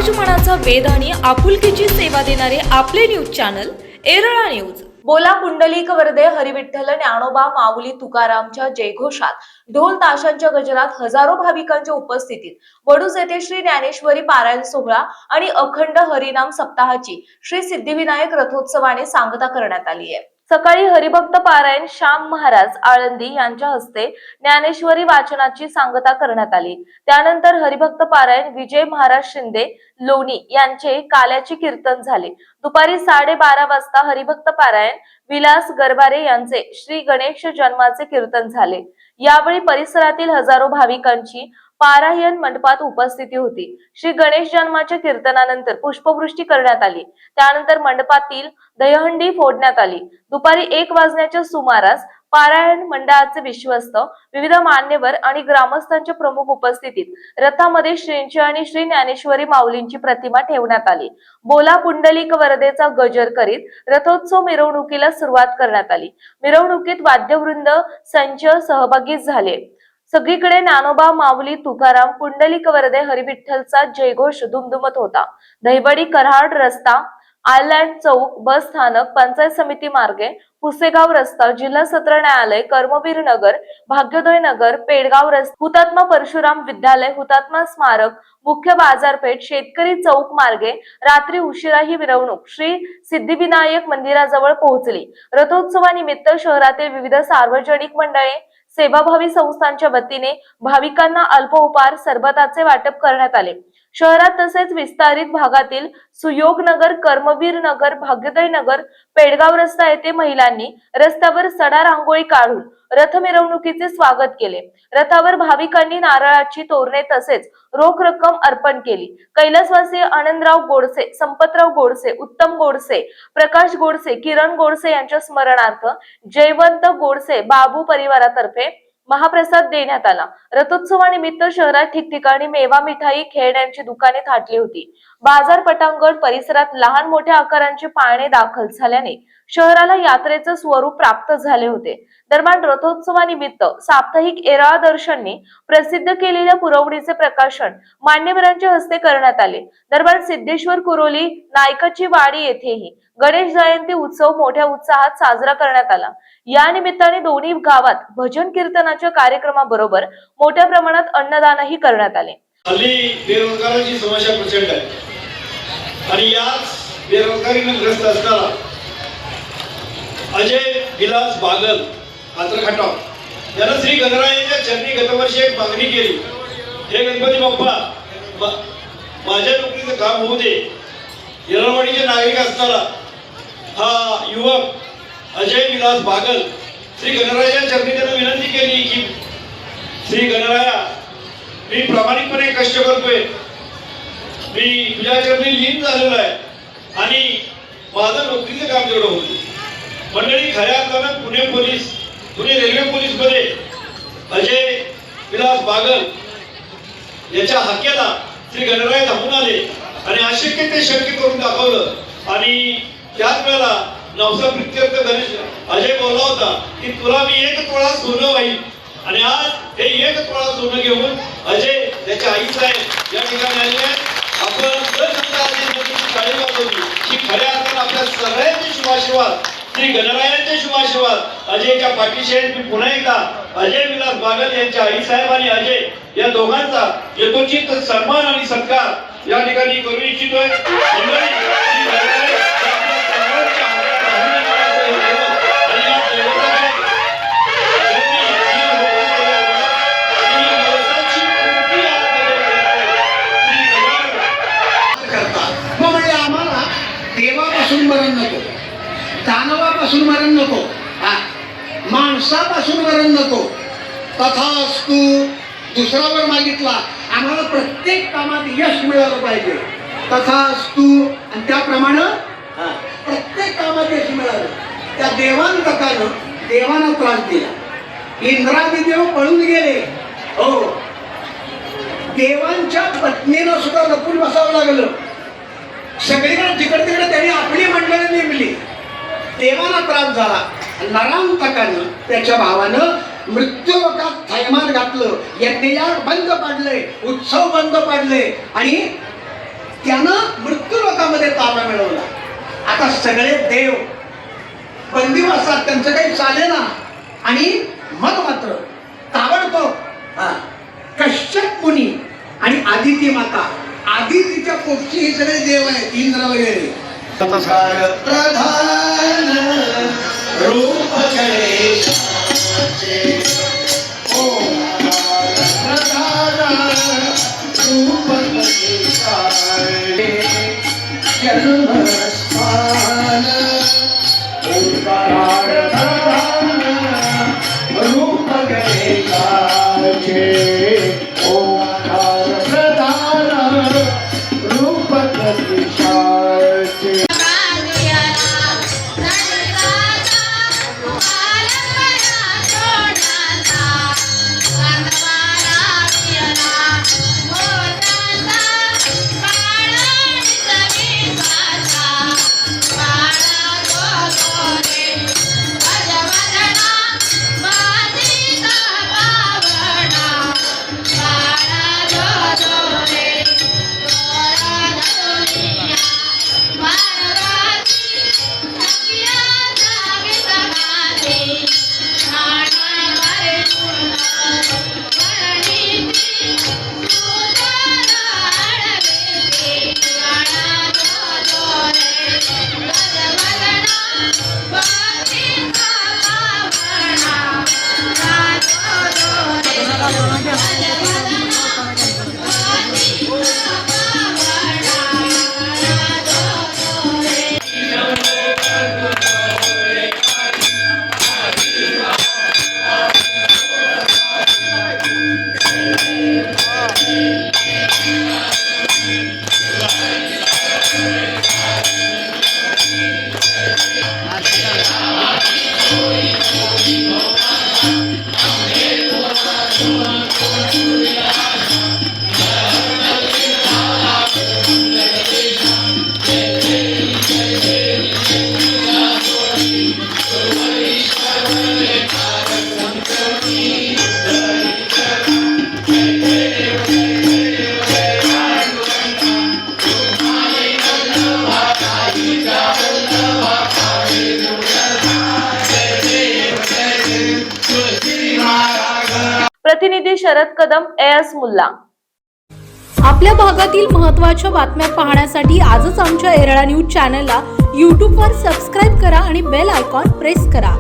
समाजमनाचा वेध आणि आपुलकीची सेवा देणारे आपले न्यूज चॅनल एरळा न्यूज। बोला पुंडलिक वरदे हरिविठ्ठल ज्ञानोबा माऊली तुकारामच्या जयघोषात ढोल ताशांच्या गजरात हजारो भाविकांच्या उपस्थितीत वडूज येथे श्री ज्ञानेश्वरी पारायण सोहळा आणि अखंड हरिनाम सप्ताहाची श्री सिद्धिविनायक रथोत्सवाने सांगता करण्यात आली आहे। सकाळी हरिभक्त पारायण श्याम महाराज आळंदी यांच्या हस्ते ज्ञानेश्वरी वाचनाची सांगता करण्यात आली। त्यानंतर हरिभक्त पारायण विजय महाराज शिंदे लोणी यांचे काल्याचे कीर्तन झाले। दुपारी 12:30 वाजता हरिभक्त पारायण विलास गरबारे यांचे श्री गणेश जन्माचे कीर्तन झाले। यावेळी परिसरातील हजारो भाविकांची पारायण मंडपात उपस्थिती होती। श्री गणेश जन्माच्या कीर्तनानंतर पुष्पवृष्टी करण्यात आली। त्यानंतर मंडपातील दहीहंडी फोडण्यात आली। दुपारी 1 वाजण्याच्या सुमारास पारायण मंडळाचे विश्वस्त, विविध मान्यवर आणि ग्रामस्थांच्या प्रमुख उपस्थितीत रथामध्ये श्रींची आणि श्री ज्ञानेश्वरी माऊलींची प्रतिमा ठेवण्यात आली। बोला पुंडलिक वरदेचा गजर करीत रथोत्सव मिरवणुकीला सुरुवात करण्यात आली। मिरवणुकीत वाद्यवृंद संच सहभागी झाले। सगळीकडे ज्ञानोबा माऊली तुकाराम पुंडलिक वरदे हरिविठ्ठलचा जयघोष दुमदुमत होता। दहिवडी कराड रस्ता, आयलँड चौक, बस स्थानक, पंचायत समिती मार्गे, पुसेगाव रस्ता, जिल्हा सत्र न्यायालय, कर्मवीर नगर, भाग्योदय नगर, पेडगाव रस्ता, हुतात्मा परशुराम विद्यालय, हुतात्मा स्मारक, मुख्य बाजारपेठ, शेतकरी चौक मार्गे रात्री उशिरा ही मिरवणूक श्री सिद्धिविनायक मंदिराजवळ पोहोचली। रथोत्सवानिमित्त शहरातील विविध सार्वजनिक मंडळे, सेवाभावी संस्थांच्या वतीने भाविकांना अल्पोपहार सरबताचे वाटप करण्यात आले। शहरात तसेच विस्तारित भागातील सुयोग नगर, कर्मवीर नगर, भाग्योदय नगर, पेडगाव रस्ता येथे महिलांनी रस्त्यावर सडा रांगोळी काढून रथ मिरवणुकीचे स्वागत केले। रथावर भाविकांनी नारळाची तोरणे तसेच रोख रक्कम अर्पण केली। कैलासवासी आनंदराव गोडसे, संपतराव गोडसे, उत्तम गोडसे, प्रकाश गोडसे, किरण गोडसे यांच्या स्मरणार्थ जयवंत गोडसे बाबू परिवारातर्फे महाप्रसाद देण्यात आला। रथोत्सवानिमित्त शहरात ठिकठिकाणी मेवा, मिठाई, खेळण्यांची दुकाने थाटली होती। बाजार पटांगण परिसरात लहान मोठ्या आकारांचे पाळणे दाखल झाल्याने शहराला यात्रेचे स्वरूप प्राप्त झाले होते। दरम्यान रथोत्सवानिमित्त साप्ताहिक एरळा दर्शनने प्रसिद्ध केलेल्या पुरवणीचे प्रकाशन मान्यवरांच्या हस्ते करण्यात आले। दरम्यान सिद्धेश्वर कुरोली नायकाची वाडी येथेही गणेश जयंती उत्सव मोठ्या उत्साहात साजरा करण्यात आला। या निमित्ताने दोन्ही गावात भजन कीर्तनाच्या कार्यक्रमाबरोबर मोठ्या प्रमाणात अन्नदानही करण्यात आले। हल्ली बेरोजगारांची समस्या प्रचंड आहे आणि याच बेरोजगारीने ग्रस्त असणारा अजय विलास बागल आत्रखटाव यानं श्री गणरायाच्या चरणी गतवर्षी एक मागणी केली, हे गणपती बाप्पा माझ्या नोकरीचं काम होऊ दे। येरळवाडीचे नागरिक असणारा हा युवक अजय विलास बागल श्री गणरायाच्या चरणी त्यानं विनंती केली की श्री गणराया, मी प्रामाणिकपणे कष्ट करतोय, मी तुझ्या चरणी लीन झालेलो आहे आणि माझं नोकरीचं काम जेवढं होतं। मंडळी, खऱ्या अर्थानं पुणे रेल्वे पोलीस मध्ये अजय विलास बागल याच्या हाक्याला श्री गणराय धावून आले आणि अशक्य ते शक्य करून दाखवलं। आणि त्याच वेळेला नवसा प्रित्यर्थ गणेश अजय बोलला होता की तुला मी 1 तोळा सोनं वाईल, आणि आज हे 1 तोळा सोनं घेऊन अजय त्याच्या आई साहेब या ठिकाणी आले आहेत। आपण काळजी वाजवली की खऱ्या अर्थानं आपल्या सगळ्यांचे शुभाशीर्वाद, श्री गणरायांचे शुभाशीर्वाद अजयच्या पाठीशी आहेत। मी पुन्हा एकदा अजय विलास बागल यांच्या आई साहेब आणि अजय या दोघांचा यथोचित सन्मान आणि सत्कार या ठिकाणी करू इच्छितोय। देवापासून मरण नको, दानवापासून मरण नको, माणसापासून मरण नको। तथास्तु दुसरा वर मागितला, आम्हाला प्रत्येक कामात यश मिळालं पाहिजे, तथास्तु, आणि त्याप्रमाणे प्रत्येक कामात यश मिळालं। त्या देवांतकानं देवानं त्रास दिला। इंद्रादी देव पळून गेले, हो, देवांच्या पत्नीनं सुद्धा लपून बसावं लागलं। सगळीकडे जिकडे तिकडे त्यांनी आपली मंडळी नेमली, देवाला त्रास झाला। नरांतकानं त्याच्या भावानं मृत्यूलोकात थैमान घातलं, यज्ञयाग बंद पाडले, उत्सव बंद पाडले आणि त्यानं मृत्यू लोकामध्ये ताबा मिळवला. आता सगळे देव बंदिवासात त्यांचं काही चालेना आणि मग मात्र ताबडतोब कश्यप मुनी आणि आदिती माता, आदितीच्या पोटची हे सगळे देव आहेत, इंद्र वगैरे. प्रधान रूप गणेशाचे, ओंकार प्रधान रूप गणेशाचे, जन्मस्थान ओंकार प्रधान रूप गणेशाचे, ओंकार प्रधान रूप गणेशाचे. प्रतिनिधी शरद कदम, AS मुल्ला. आपल्या भागातील महत्त्वाच्या बातम्या पाहण्यासाठी आजच आमच्या एरळा न्यूज चॅनलला यूट्यूबवर सबस्क्राईब करा आणि बेल आयकॉन प्रेस करा.